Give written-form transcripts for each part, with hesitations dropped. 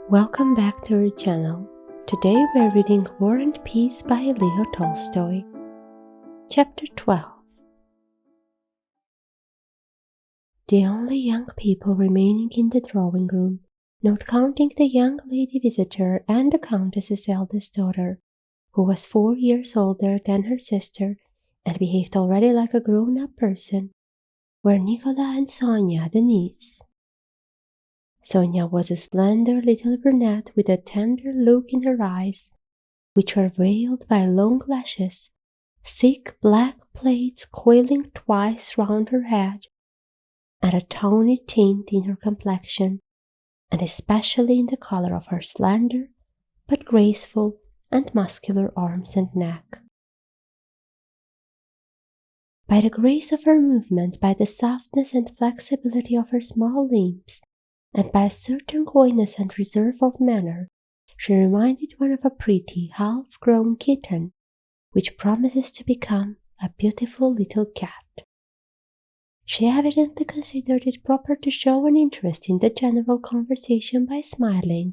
Welcome back to our channel. Today we're reading War and Peace by Leo Tolstoy. Chapter 12. The only young people remaining in the drawing room, not counting the young lady visitor and the Countess's eldest daughter, who was 4 years older than her sister and behaved already like a grown-up person, were Nicola and Sonia, the niece. Sonia was a slender little brunette with a tender look in her eyes, which were veiled by long lashes, thick black plaits coiling twice round her head, and a tawny tint in her complexion, and especially in the color of her slender but graceful and muscular arms and neck. By the grace of her movements, by the softness and flexibility of her small limbs, and by a certain coyness and reserve of manner, she reminded one of a pretty, half-grown kitten, which promises to become a beautiful little cat. She evidently considered it proper to show an interest in the general conversation by smiling,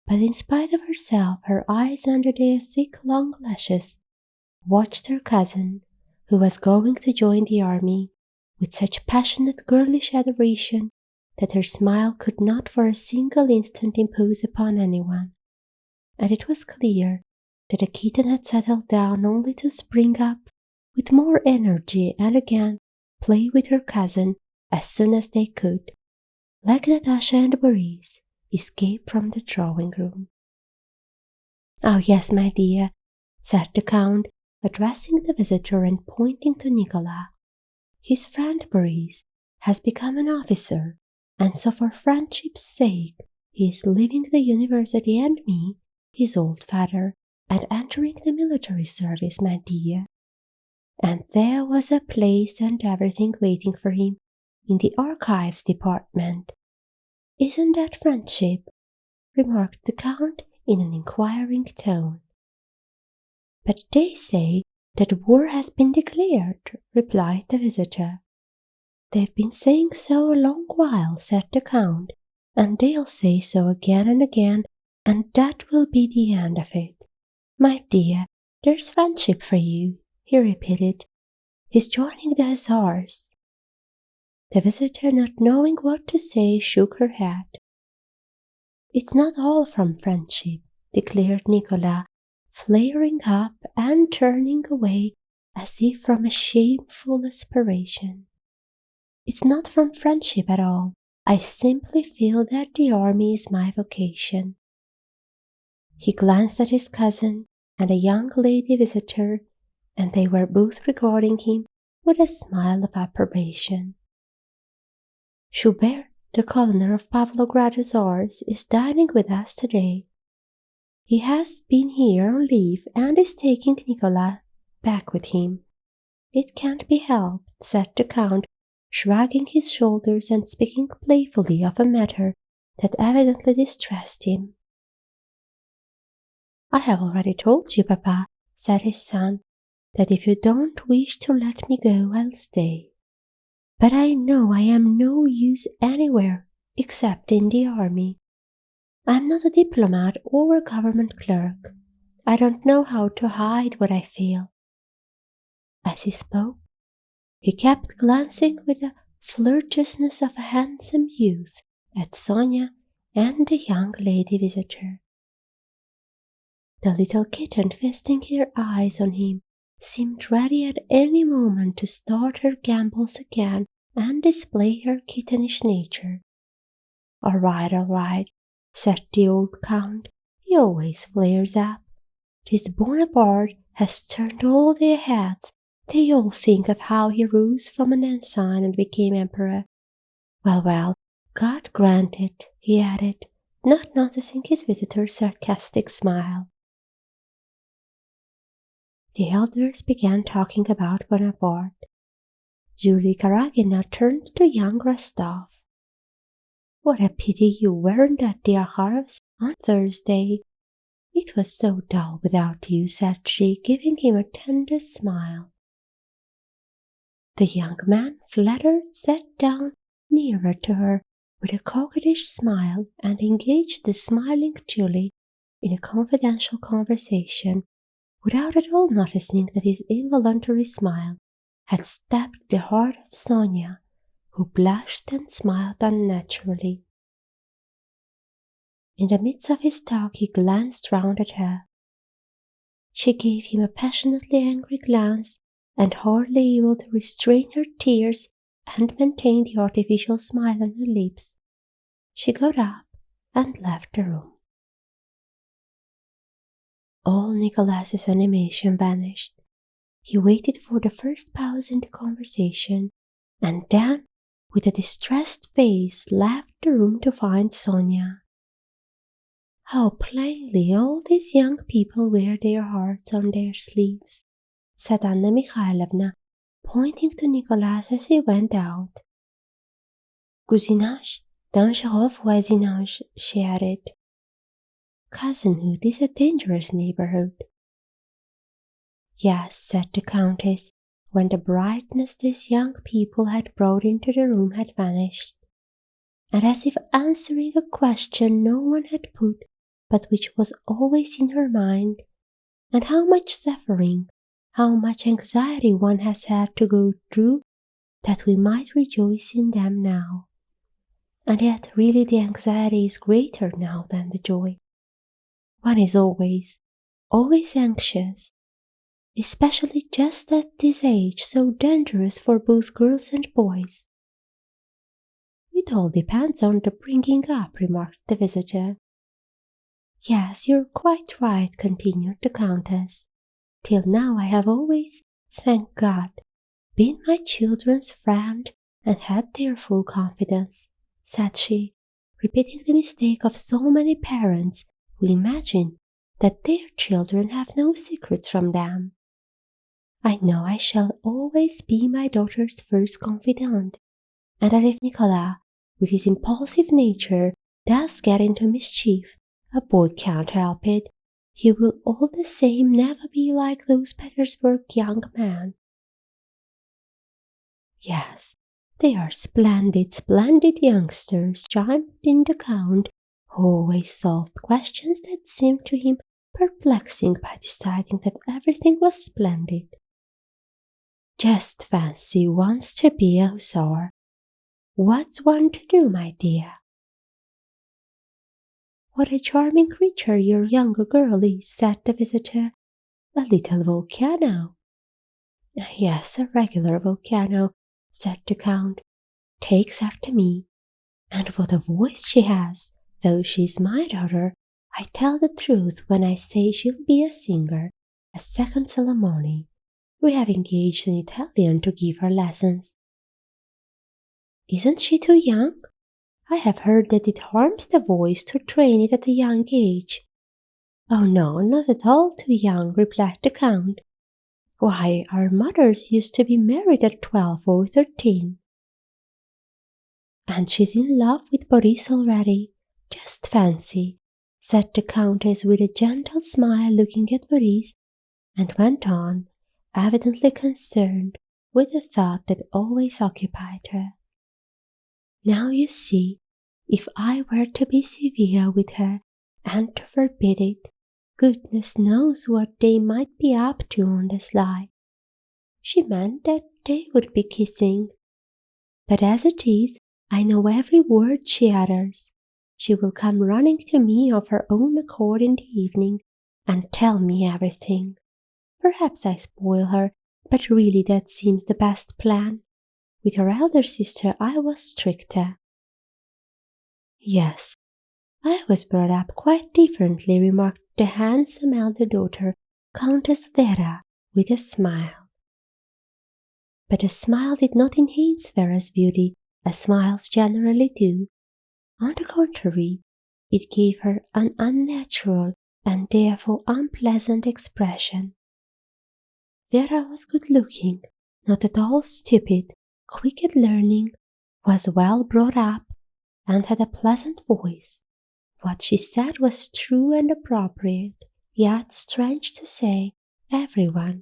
but in spite of herself, her eyes under their thick long lashes watched her cousin, who was going to join the army, with such passionate girlish adoration that her smile could not for a single instant impose upon anyone, and it was clear that the kitten had settled down only to spring up with more energy and again play with her cousin as soon as they could, like Natasha and Boris, escape from the drawing room. "Oh yes, my dear," said the Count, addressing the visitor and pointing to Nicola. "His friend Boris has become an officer, and so for friendship's sake he is leaving the university and me, his old father, and entering the military service, my dear. And there was a place and everything waiting for him in the archives department. Isn't that friendship?" remarked the Count in an inquiring tone. "But they say that war has been declared," replied the visitor. "They've been saying so a long while," said the Count, "and they'll say so again and again, and that will be the end of it. My dear, there's friendship for you," he repeated. "He's joining the Hussars." The visitor, not knowing what to say, shook her head. "It's not all from friendship," declared Nicola, flaring up and turning away as if from a shameful aspiration. "It's not from friendship at all. I simply feel that the army is my vocation." He glanced at his cousin and a young lady visitor, and they were both regarding him with a smile of approbation. "Schubert, the colonel of Pavlograd Hussars, is dining with us today. He has been here on leave and is taking Nicola back with him. It can't be helped," said the Count, shrugging his shoulders and speaking playfully of a matter that evidently distressed him. "I have already told you, Papa," said his son, "that if you don't wish to let me go, I'll stay. But I know I am no use anywhere except in the army. I'm not a diplomat or a government clerk. I don't know how to hide what I feel." As he spoke, he kept glancing with the flirtatiousness of a handsome youth at Sonia and the young lady visitor. The little kitten, feasting her eyes on him, seemed ready at any moment to start her gambols again and display her kittenish nature. All right," said the old Count. "He always flares up. This Bonaparte has turned all their heads. They all think of how he rose from an ensign and became emperor. Well, God grant it," he added, not noticing his visitor's sarcastic smile. The elders began talking about Bonaparte. Julie Karagina turned to young Rostov. "What a pity you weren't at the Akharovs on Thursday. It was so dull without you," said she, giving him a tender smile. The young man, flattered, sat down nearer to her with a coquettish smile and engaged the smiling Julie in a confidential conversation without at all noticing that his involuntary smile had stabbed the heart of Sonia, who blushed and smiled unnaturally. In the midst of his talk he glanced round at her. She gave him a passionately angry glance, and hardly able to restrain her tears and maintain the artificial smile on her lips, she got up and left the room. All Nicholas's animation vanished. He waited for the first pause in the conversation, and then, with a distressed face, left the room to find Sonia. "How plainly all these young people wear their hearts on their sleeves," said Anna Mikhailovna, pointing to Nicholas as he went out. "Cousinage, dangereux voisinage," she added. "Cousinhood is a dangerous neighborhood." "Yes," said the Countess, when the brightness these young people had brought into the room had vanished, and as if answering a question no one had put, but which was always in her mind. "And how much suffering, how much anxiety one has had to go through, that we might rejoice in them now. And yet really the anxiety is greater now than the joy. One is always anxious, especially just at this age so dangerous for both girls and boys." "It all depends on the bringing up," remarked the visitor. "Yes, you're quite right," continued the Countess. "Till now I have always, thank God, been my children's friend and had their full confidence," said she, repeating the mistake of so many parents who imagine that their children have no secrets from them. "I know I shall always be my daughter's first confidant, and that if Nicolas, with his impulsive nature, does get into mischief, a boy can't help it, he will all the same never be like those Petersburg young men." "Yes, they are splendid, splendid youngsters," chimed in the Count, who always solved questions that seemed to him perplexing by deciding that everything was splendid. "Just fancy wants to be a hussar. What's one to do, my dear?" "What a charming creature your younger girl is," said the visitor. "A little Volcano." "Yes, a regular Volcano," said the Count. "Takes after me. And what a voice she has! Though she's my daughter, I tell the truth when I say she'll be a singer, a second Salomone. We have engaged an Italian to give her lessons." "Isn't she too young? I have heard that it harms the voice to train it at a young age." "Oh no, not at all too young," replied the Count. "Why, our mothers used to be married at 12 or 13. "And she's in love with Boris already. Just fancy," said the Countess with a gentle smile, looking at Boris, and went on, evidently concerned with the thought that always occupied her. "Now you see, if I were to be severe with her and to forbid it, goodness knows what they might be up to on the sly. She meant that they would be kissing. But as it is, I know every word she utters. She will come running to me of her own accord in the evening and tell me everything. Perhaps I spoil her, but really that seems the best plan. With her elder sister I was stricter." "Yes, I was brought up quite differently," remarked the handsome elder daughter, Countess Vera, with a smile. But the smile did not enhance Vera's beauty, as smiles generally do. On the contrary, it gave her an unnatural and therefore unpleasant expression. Vera was good-looking, not at all stupid, quick at learning, was well brought up, and had a pleasant voice. What she said was true and appropriate, yet, strange to say, everyone,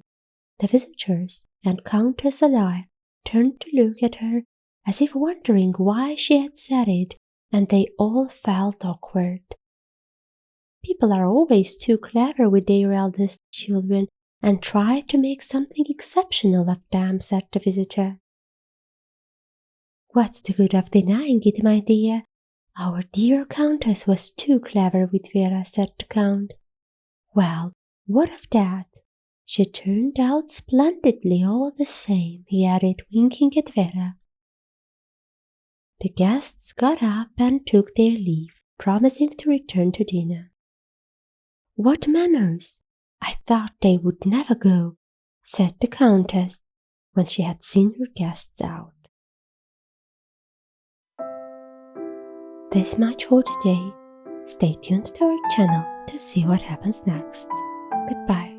the visitors and Countess alike, turned to look at her as if wondering why she had said it and they all felt awkward. People are always too clever with their eldest children and try to make something exceptional of them, said the visitor. What's the good of denying it, my dear? Our dear Countess was too clever with Vera, said the Count. Well, what of that? She turned out splendidly all the same, he added, winking at Vera. The guests got up and took their leave, promising to return to dinner. What manners! I thought they would never go, said the Countess, when she had seen her guests out. This much for today. Stay tuned to our channel to see what happens next. Goodbye.